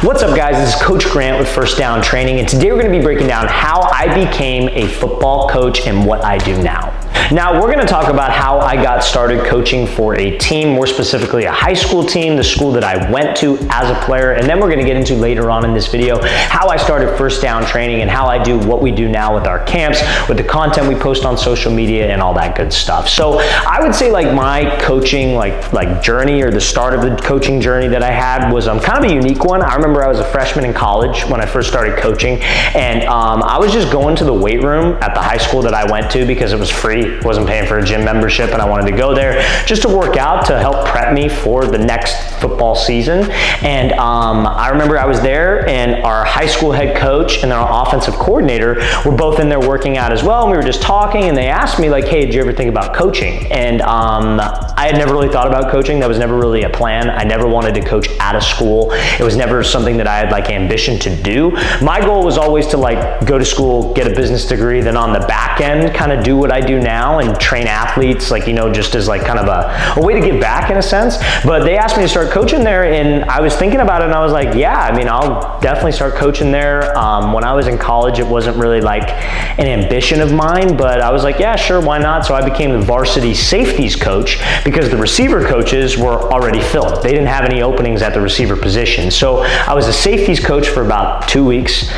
What's up guys, this is Coach Grant with First Down Training, and today we're going to be breaking down how I became a football coach and what I do now. Now we're going to talk about how I got started coaching for a team, more specifically a high school team, the school that I went to as a player, and then we're going to get into later on in this video how I started First Down Training and how I do what we do now with our camps, with the content we post on social media and all that good stuff. So I would say like my coaching like journey, or the start of the coaching journey that I had, was kind of a unique one. I remember I was a freshman in college when I first started coaching, and I was just going to the weight room at the high school that I went to because it was free. Wasn't paying for a gym membership, and I wanted to go there just to work out to help prep me for the next football season. And I remember I was there, and our high school head coach and our offensive coordinator were both in there working out as well, and we were just talking, and they asked me like, hey, did you ever think about coaching? And I had never really thought about coaching. That was never really a plan. I never wanted to coach at a school. It was never something that I had like ambition to do. My goal was always to like go to school, get a business degree, then on the back end kind of do what I do now and train athletes, like, you know, just as like kind of a way to give back in a sense. But they asked me to start coaching there, and I was thinking about it, and I was like, yeah, I mean, I'll definitely start coaching there. When I was in college, it wasn't really like an ambition of mine, but I was like, yeah, sure, why not? So I became the varsity safeties coach because the receiver coaches were already filled. They didn't have any openings at the receiver position. So I was a safeties coach for about 2 weeks.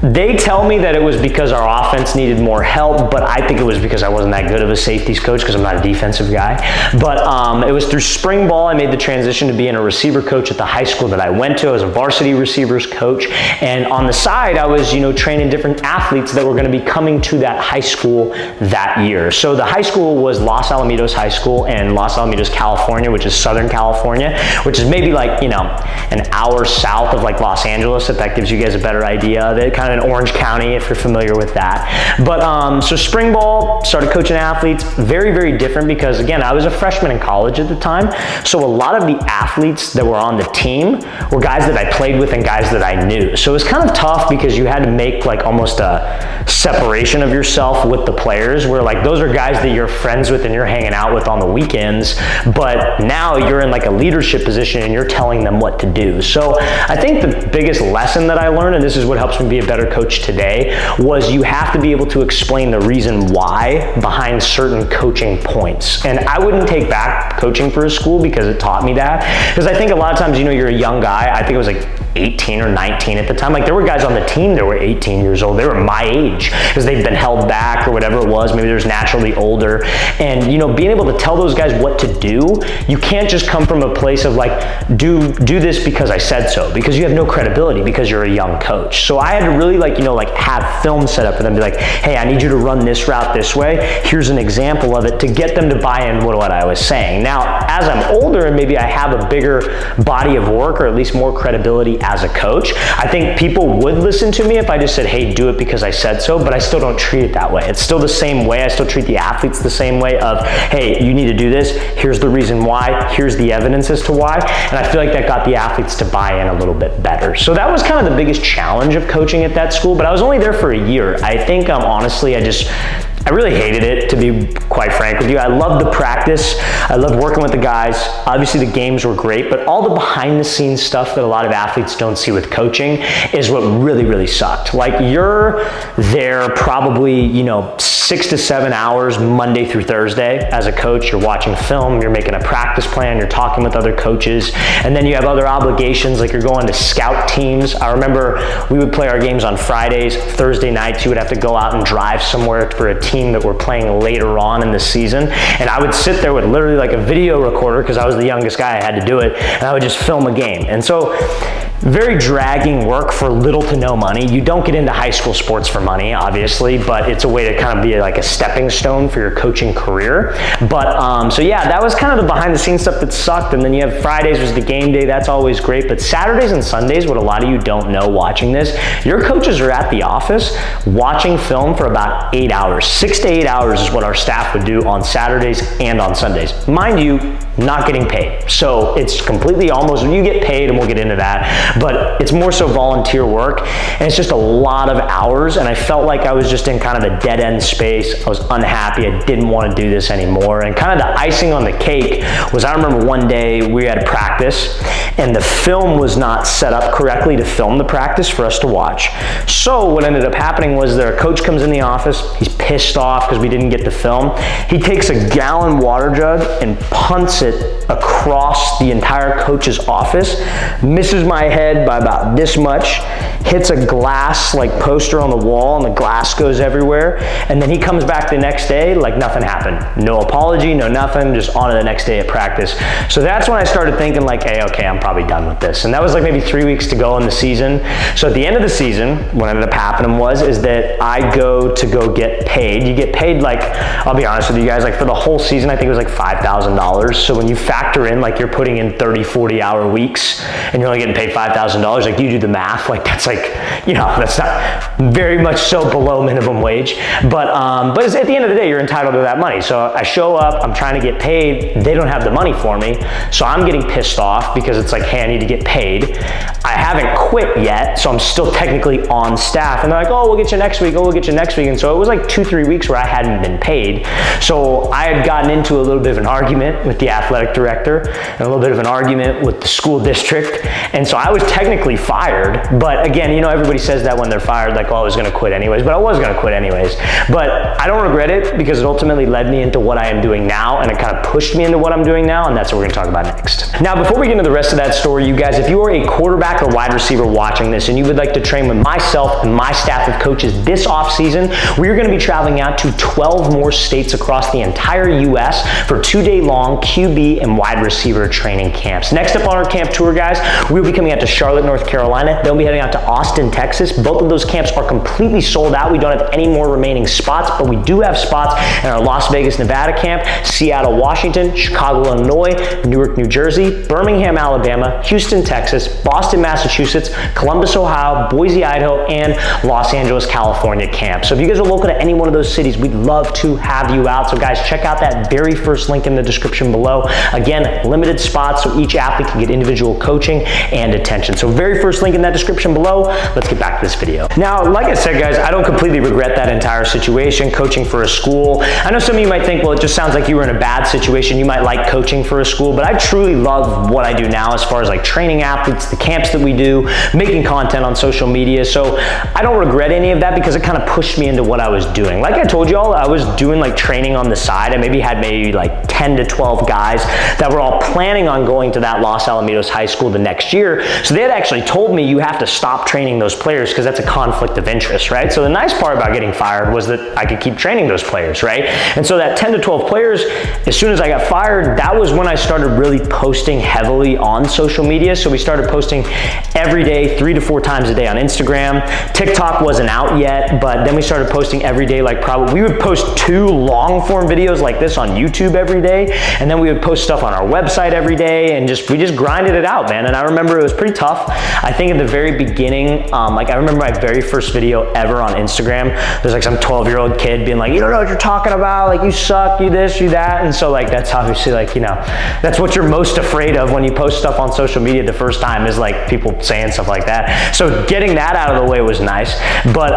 They tell me that it was because our offense needed more help, but I think it was because I wasn't that good of a safeties coach because I'm not a defensive guy. But it was through spring ball I made the transition to being a receiver coach at the high school that I went to. I was a varsity receivers coach, and on the side I was, you know, training different athletes that were going to be coming to that high school that year. So the high school was Los Alamitos High School in Los Alamitos, California, which is Southern California, which is maybe like, you know, an hour south of like Los Angeles, if that gives you guys a better idea of it. Kind of in Orange County, if you're familiar with that. But so spring ball, started coaching athletes. Very, very different because, again, I was a freshman in college at the time. So a lot of the athletes that were on the team were guys that I played with and guys that I knew. So it was kind of tough because you had to make like almost a separation of yourself with the players, where like those are guys that you're friends with and you're hanging out with on the weekends, but now you're in like a leadership position and you're telling them what to do. So I think the biggest lesson that I learned, and this is what helps me be a better coach today, was you have to be able to explain the reason why behind certain coaching points. And I wouldn't take back coaching for a school because it taught me that. Because I think a lot of times, you know, you're a young guy. I think it was like 18 or 19 at the time. Like there were guys on the team that were 18 years old. They were my age because they've been held back or whatever it was. Maybe there's naturally older. And, you know, being able to tell those guys what to do, you can't just come from a place of like, do this because I said so, because you have no credibility because you're a young coach. So I had to really like, you know, like have film set up for them to be like, hey, I need you to run this route this way. Here's an example of it, to get them to buy in with what I was saying. Now, as I'm older and maybe I have a bigger body of work, or at least more credibility as a coach, I think people would listen to me if I just said, hey, do it because I said so, but I still don't treat it that way. It's still the same way. I still treat the athletes the same way of, hey, you need to do this. Here's the reason why. Here's the evidence as to why. And I feel like that got the athletes to buy in a little bit better. So that was kind of the biggest challenge of coaching at that school, but I was only there for a year. I think honestly, I really hated it, to be quite frank with you. I loved the practice. I loved working with the guys. Obviously the games were great, but all the behind the scenes stuff that a lot of athletes don't see with coaching is what really, really sucked. Like you're there probably, you know, 6 to 7 hours Monday through Thursday as a coach. You're watching film, you're making a practice plan, you're talking with other coaches, and then you have other obligations like you're going to scout teams. I remember we would play our games on Fridays. Thursday nights you would have to go out and drive somewhere for a team that were playing later on in the season, and I would sit there with literally like a video recorder because I was the youngest guy, I had to do it, and I would just film a game. And so very dragging work for little to no money. You don't get into high school sports for money, obviously, but it's a way to kind of be like a stepping stone for your coaching career. But so yeah, that was kind of the behind the scenes stuff that sucked. And then you have Fridays was the game day. That's always great. But Saturdays and Sundays, what a lot of you don't know watching this, your coaches are at the office watching film for about 8 hours. 6 to 8 hours is what our staff would do on Saturdays and on Sundays. Mind you, not getting paid. So it's completely almost, you get paid and we'll get into that, but it's more so volunteer work and it's just a lot of hours, and I felt like I was just in kind of a dead end space. I was unhappy, I didn't want to do this anymore, and kind of the icing on the cake was I remember one day we had practice and the film was not set up correctly to film the practice for us to watch. So what ended up happening was their coach comes in the office, he's pissed off because we didn't get the film. He takes a gallon water jug and punts it across the entire coach's office, misses my head by about this much, hits a glass like poster on the wall, and the glass goes everywhere, and then he comes back the next day like nothing happened. No apology, no nothing, just on to the next day at practice. So that's when I started thinking like, hey, okay, I'm probably done with this. And that was like maybe 3 weeks to go in the season. So at the end of the season, what ended up happening is that I go get paid. You get paid, like, I'll be honest with you guys, like for the whole season, I think it was like $5,000. So when you factor in like you're putting in 30, 40 hour weeks and you're only getting paid $5,000, like you do the math, like that's like, you know, that's not very much so below minimum wage. But at the end of the day, you're entitled to that money. So I show up, I'm trying to get paid. They don't have the money for me. So I'm getting pissed off because it's like, hey, I need to get paid. I haven't quit yet, so I'm still technically on staff. And they're like, oh, we'll get you next week. Oh, we'll get you next week. And so it was like 2-3 weeks where I hadn't been paid. So I had gotten into a little bit of an argument with the athletic director and a little bit of an argument with the school district. And so I was technically fired. But again, you know, everybody says that when they're fired, like, oh, I was going to quit anyways. But I was going to quit anyways. But I don't regret it because it ultimately led me into what I am doing now, and it kind of pushed me into what I'm doing now, and that's what we're going to talk about next. Now, before we get into the rest of that story, you guys, if you are a quarterback or wide receiver watching this and you would like to train with myself and my staff of coaches this off season, we are going to be traveling out to 12 more states across the entire U.S. for 2-day long QB and wide receiver training camps. Next up on our camp tour, guys, we'll be coming out to Charlotte, North Carolina. Then we'll be heading out to Austin, Texas. Both of those camps are completely sold out. We don't have any more remaining spots, but we do have spots in our Las Vegas, Nevada camp, Seattle, Washington, Chicago, Illinois, Newark, New Jersey, Birmingham, Alabama, Houston, Texas, Boston, Massachusetts, Columbus, Ohio, Boise, Idaho, and Los Angeles, California camp. So if you guys are local to any one of those cities, we'd love to have you out. So guys, check out that very first link in the description below. Again, limited spots, so each athlete can get individual coaching and attention. So very first link in that description below. Let's get back to this video. Now, like I said, guys, I don't completely regret that entire situation, coaching for a school. I know some of you might think, well, it just sounds like you were in a bad situation. You might like coaching for a school, but I truly love what I do now as far as like training athletes, the camps that we do, making content on social media. So I don't regret any of that because it kind of pushed me into what I was doing. Like I told y'all, I was doing like training on the side. I maybe had like 10 to 12 guys that were all planning on going to that Los Alamitos high school the next year. So they had actually told me you have to stop training those players because that's a conflict of interest, right? So the nice part about getting fired was that I could keep training those players, right? And so that 10 to 12 players, as soon as I got fired, that was when I started really posting heavily on social media. So we started posting every day, 3 to 4 times a day on Instagram. TikTok wasn't out yet, but then we started posting every day, like we would post 2 long form videos like this on YouTube every day, and then we would post stuff on our website every day, and we just grinded it out, man. And I remember it was pretty tough. I think in the very beginning, like I remember my very first video ever on Instagram, there's like some 12-year-old kid being like, you don't know what you're talking about, like you suck, you this, you that. And so like that's obviously like, you know, that's what you're most afraid of when you post stuff on social media the first time, is like people saying stuff like that. So getting that out of the way was nice, but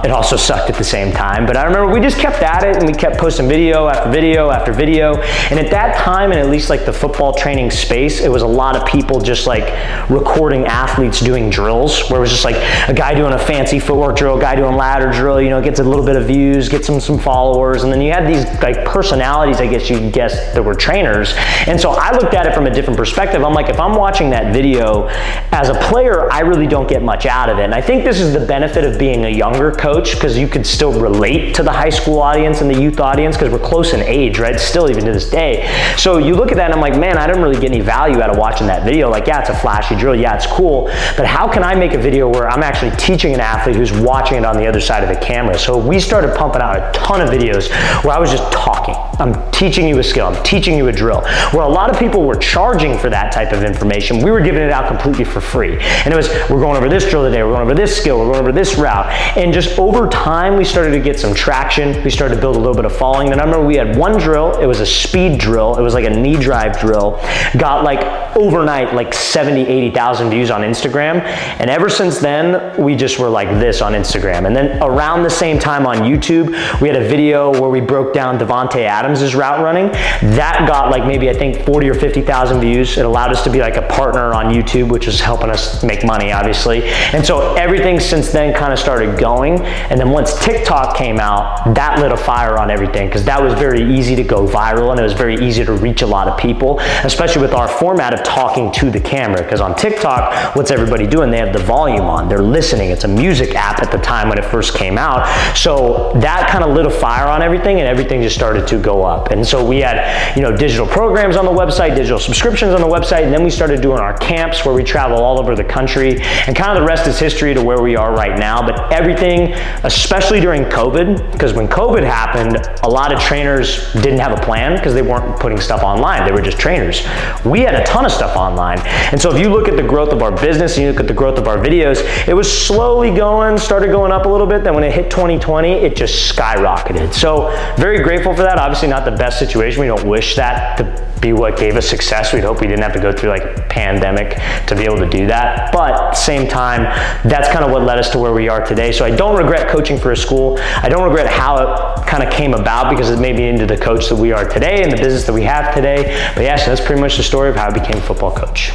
it also sucked at the same time. But I remember we just kept at it and we kept posting video after video after video. And at that time, and at least like the football training space, it was a lot of people just like recording athletes doing drills, where it was just like a guy doing a fancy footwork drill, a guy doing ladder drill, you know, gets a little bit of views, gets some followers. And then you had these like personalities, I guess you could guess, that were trainers. And so I looked at it from a different perspective. I'm like, if I'm watching that video as a player, I really don't get much out of it. And I think this is the benefit of being a younger coach, because you could still relate to the high school audience and the youth audience, because we're close in age, right? Still even to this day. So you look at that and I'm like, man, I didn't really get any value out of watching that video. Like, yeah, it's a flashy drill. Yeah, it's cool. But how can I make a video where I'm actually teaching an athlete who's watching it on the other side of the camera? So we started pumping out a ton of videos where I was just talking. I'm teaching you a skill. I'm teaching you a drill. Where a lot of people were charging for that type of information, we were giving it out completely for free. And it was, we're going over this drill today, we're going over this skill, we're going over this route. And just over time, we started to get some traction. We started to build a little bit of following. Then I remember we had one drill. It was a speed drill. It was was like a knee drive drill, got like overnight like 70, 80,000 views on Instagram. And ever since then, we just were like this on Instagram. And then around the same time on YouTube, we had a video where we broke down Davante Adams' route running. That got like maybe I think 40 or 50,000 views. It allowed us to be like a partner on YouTube, which was helping us make money, obviously. And so everything since then kind of started going. And then once TikTok came out, that lit a fire on everything, because that was very easy to go viral and it was very easy to reach a lot of people, especially with our format of talking to the camera. Because on TikTok, what's everybody doing? They have the volume on, they're listening. It's a music app at the time when it first came out. So that kind of lit a fire on everything, and everything just started to go up. And so we had, you know, digital programs on the website, digital subscriptions on the website, and then we started doing our camps where we travel all over the country, and kind of the rest is history to where we are right now. But everything, especially during COVID, because when COVID happened, a lot of trainers didn't have a plan because they weren't putting stuff online. They were just trainers. We had a ton of stuff online. And so if you look at the growth of our business and you look at the growth of our videos, it was slowly going, started going up a little bit. Then when it hit 2020, it just skyrocketed. So very grateful for that. Obviously not the best situation. We don't wish that to be what gave us success. We'd hope we didn't have to go through like a pandemic to be able to do that. But at the same time, that's kind of what led us to where we are today. So I don't regret coaching for a school. I don't regret how it kind of came about, because it made me into the coach that we are today and the business that we have today. But yeah, so that's pretty much the story of how I became a football coach.